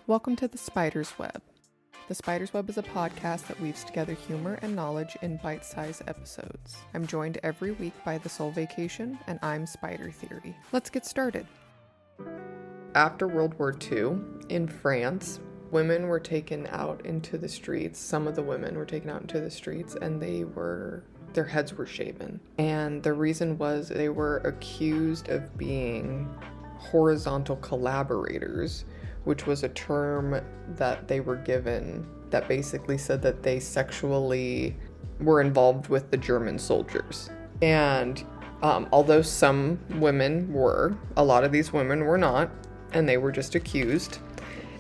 Welcome to The Spider's Web. The Spider's Web is a podcast that weaves together humor and knowledge in bite-sized episodes. I'm joined every week by The Soul Vacation, and I'm Spider Theory. Let's get started. After World War II, in France, women were taken out into the streets. Some of the women were taken out into the streets, and their heads were shaven. And the reason was they were accused of being horizontal collaborators, which was a term that they were given that basically said that they sexually were involved with the German soldiers. And although some women were, a lot of these women were not, and they were just accused.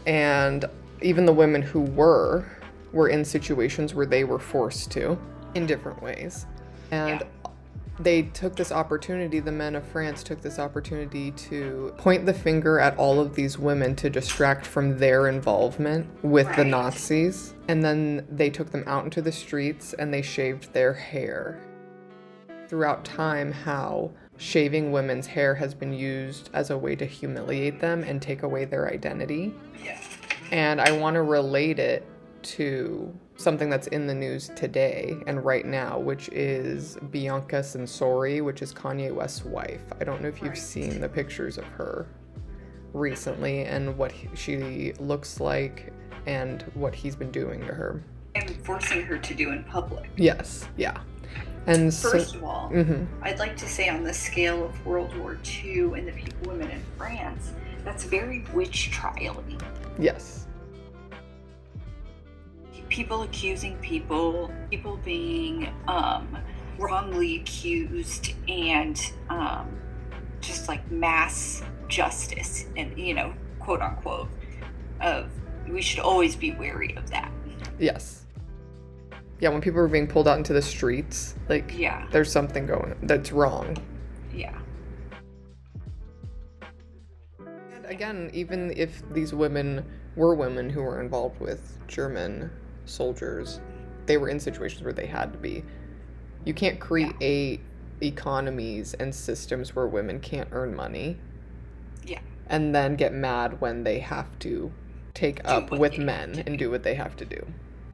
And even the women who were in situations where they were forced to, in different ways. And they took this opportunity, the men of France took this opportunity to point the finger at all of these women to distract from their involvement with the Nazis. And then they took them out into the streets and they shaved their hair. Throughout time, how shaving women's hair has been used as a way to humiliate them and take away their identity. Yeah. And I want to relate it to something that's in the news today and right now, which is Bianca, which is Kanye West's wife. I don't know if you've seen the pictures of her recently and what she looks like and what he's been doing to her. And forcing her to do in public. Yes, yeah. And First of all, I'd like to say on the scale of World War II and the women in France, that's very witch trial-y. Yes. People accusing people being wrongly accused, and just like mass justice, and quote unquote, we should always be wary of that. Yes. Yeah, when people are being pulled out into the streets, there's something that's wrong. Yeah. And again, even if these women were women who were involved with German soldiers, they were in situations where they had to be. You can't create economies and systems where women can't earn money. Yeah. And then get mad when they have to take up with men and do what they have to do.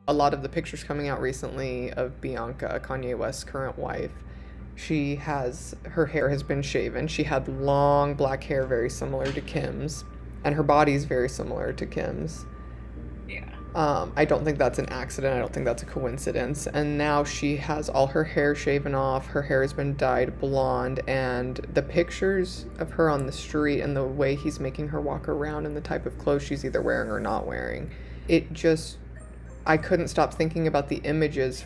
A lot of the pictures coming out recently of Bianca, Kanye West's current wife, her hair has been shaven. She had long black hair very similar to Kim's, and her body's very similar to Kim's. Yeah. I don't think that's an accident. I don't think that's a coincidence. And now she has all her hair shaven off. Her hair has been dyed blonde. And the pictures of her on the street and the way he's making her walk around and the type of clothes she's either wearing or not wearing, I couldn't stop thinking about the images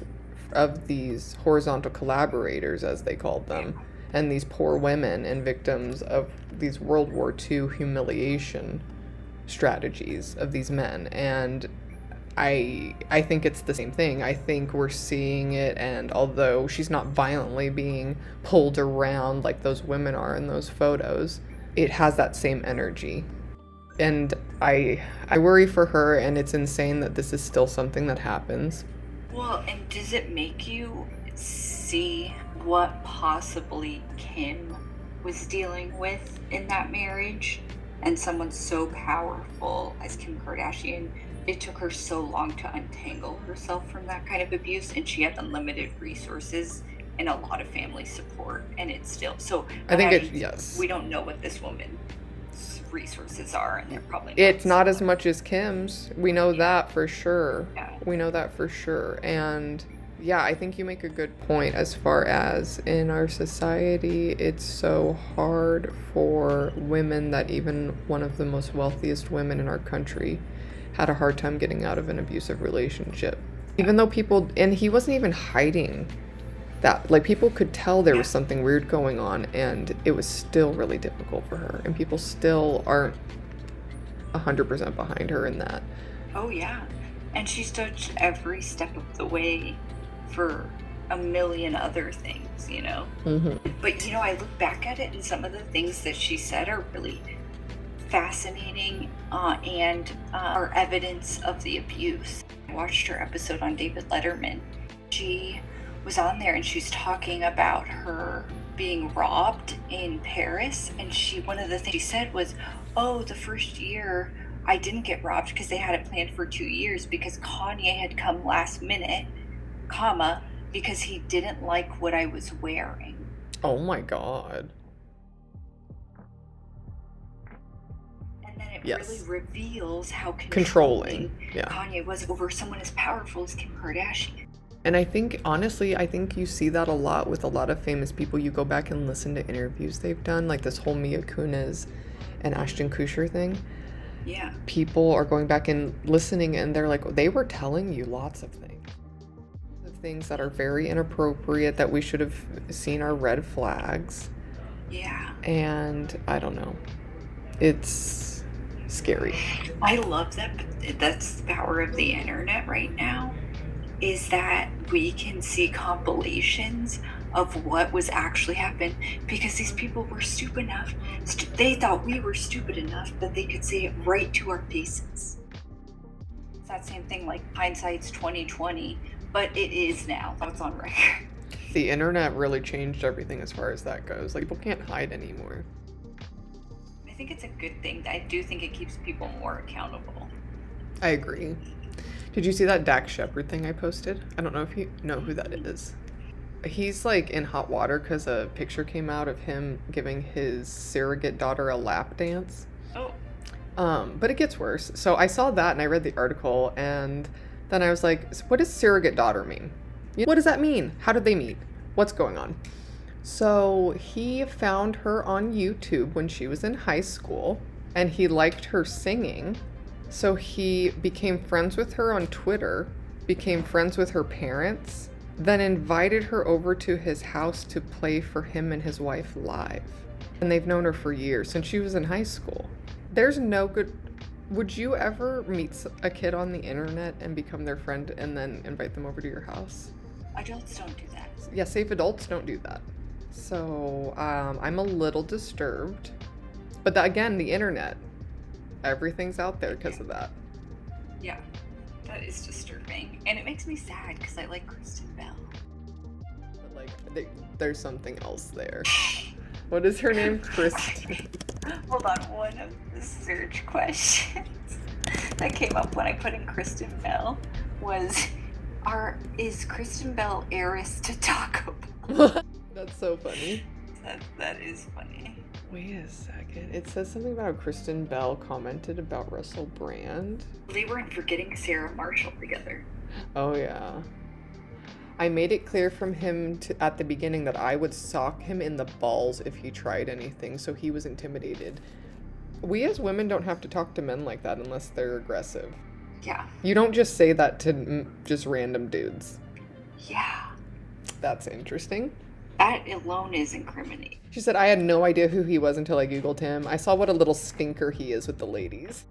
of these horizontal collaborators, as they called them, and these poor women and victims of these World War II humiliation strategies of these men. And I think it's the same thing. I think we're seeing it, and although she's not violently being pulled around like those women are in those photos, it has that same energy. And I worry for her, and it's insane that this is still something that happens. Well, and does it make you see what possibly Kim was dealing with in that marriage? And someone so powerful as Kim Kardashian, it took her so long to untangle herself from that kind of abuse, and she had unlimited resources and a lot of family support, and it's still so. Yes. We don't know what this woman's resources are, and they're probably not. It's not as much as Kim's. We know that for sure. Yeah. We know that for sure. And yeah, I think you make a good point as far as in our society, it's so hard for women that even one of the most wealthiest women in our country had a hard time getting out of an abusive relationship. Even though and he wasn't even hiding that. Like, people could tell there was something weird going on, and it was still really difficult for her. And people still aren't 100% behind her in that. Oh, yeah. And she's touched every step of the way for a million other things, Mm-hmm. But, I look back at it, and some of the things that she said are really fascinating and are evidence of the abuse. I watched her episode on David Letterman. She was on there, and she's talking about her being robbed in Paris, and one of the things she said was, oh, the first year I didn't get robbed because they had it planned for 2 years because Kanye had come last minute, comma, because he didn't like what I was wearing. Oh my God. And then it Yes. really reveals how Controlling. Yeah. Kanye was over someone as powerful as Kim Kardashian. And I think, honestly, I think you see that a lot with a lot of famous people. You go back and listen to interviews they've done, like this whole Mia Kunis and Ashton Kutcher thing. Yeah. People are going back and listening, and they're like, they were telling you lots of things. The things that are very inappropriate that we should have seen are red flags. Yeah. And I don't know. It's scary. I love that. That's the power of the internet right now, is that we can see compilations of what was actually happened because these people were stupid enough. They thought we were stupid enough that they could say it right to our faces. It's that same thing, like hindsight's 2020, but it is now. It's on record. The internet really changed everything as far as that goes. Like, people can't hide anymore. I think it's a good thing. I do think it keeps people more accountable. I agree. Did you see that Dax Shepard thing I posted? I don't know if you know who that is. He's like in hot water because a picture came out of him giving his surrogate daughter a lap dance. Oh. But it gets worse. So I saw that and I read the article, and then I was like, what does surrogate daughter mean? What does that mean? How did they meet? What's going on? So he found her on YouTube when she was in high school, and he liked her singing. So he became friends with her on Twitter, became friends with her parents, then invited her over to his house to play for him and his wife live. And they've known her for years, since she was in high school. There's no good... Would you ever meet a kid on the internet and become their friend and then invite them over to your house? Adults don't do that. Yeah, safe adults don't do that. So I'm a little disturbed. But again, the internet. Everything's out there because of that. Yeah, that is disturbing. And it makes me sad because I like Kristen Bell. But like, there's something else there. What is her name? Kristen. Hold on, one of the search questions that came up when I put in Kristen Bell was, is Kristen Bell heiress to Taco Bell? That's so funny. That is funny. Wait a second. It says something about Kristen Bell commented about Russell Brand. They weren't forgetting Sarah Marshall together. Oh, yeah. I made it clear from him at the beginning that I would sock him in the balls if he tried anything, so he was intimidated. We as women don't have to talk to men like that unless they're aggressive. Yeah. You don't just say that to just random dudes. Yeah. That's interesting. That alone is incriminating. She said, I had no idea who he was until I Googled him. I saw what a little stinker he is with the ladies.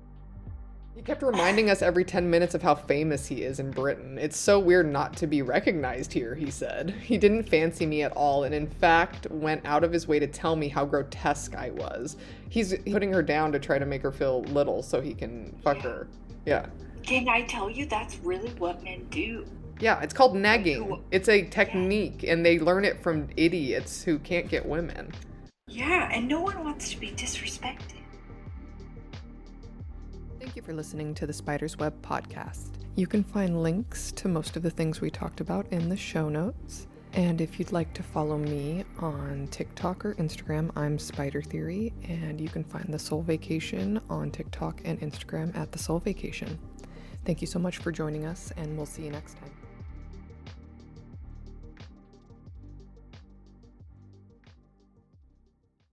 He kept reminding us every 10 minutes of how famous he is in Britain. It's so weird not to be recognized here, he said. He didn't fancy me at all, and in fact went out of his way to tell me how grotesque I was. He's putting her down to try to make her feel little so he can fuck her. Yeah. Can I tell you, that's really what men do. Yeah, it's called negging. It's a technique, and they learn it from idiots who can't get women. Yeah, and no one wants to be disrespected. Thank you for listening to the Spider's Web podcast. You can find links to most of the things we talked about in the show notes. And if you'd like to follow me on TikTok or Instagram, I'm Spider Theory, and you can find The Soul Vacation on TikTok and Instagram at The Soul Vacation. Thank you so much for joining us, and we'll see you next time.